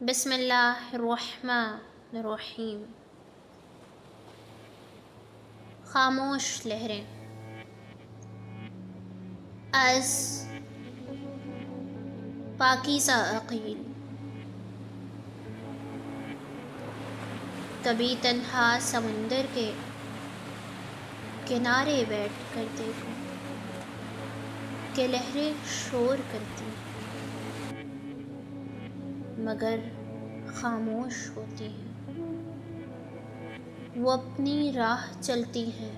بسم اللہ الرحمن الرحیم۔ خاموش لہریں۔ از پاکیزہ عقیل کبھی تنہا سمندر کے کنارے بیٹھ کر دیکھو کہ لہریں شور کرتی مگر خاموش ہوتی ہیں، وہ اپنی راہ چلتی ہیں،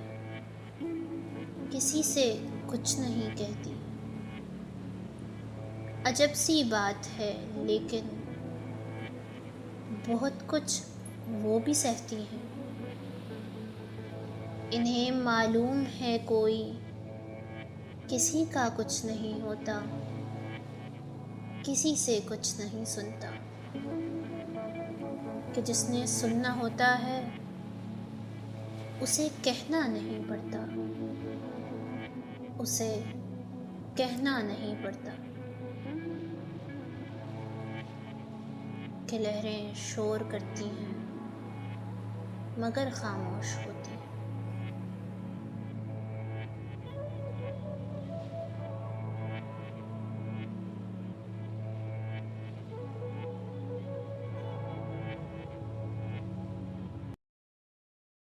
کسی سے کچھ نہیں کہتی۔ عجب سی بات ہے لیکن بہت کچھ وہ بھی سہتی ہیں۔ انہیں معلوم ہے کوئی کسی کا کچھ نہیں ہوتا، کسی سے کچھ نہیں سنتا، کہ جس نے سننا ہوتا ہے اسے کہنا نہیں پڑتا، اسے کہنا نہیں پڑتا کہ لہریں شور کرتی ہیں مگر خاموش ہوتی ہیں۔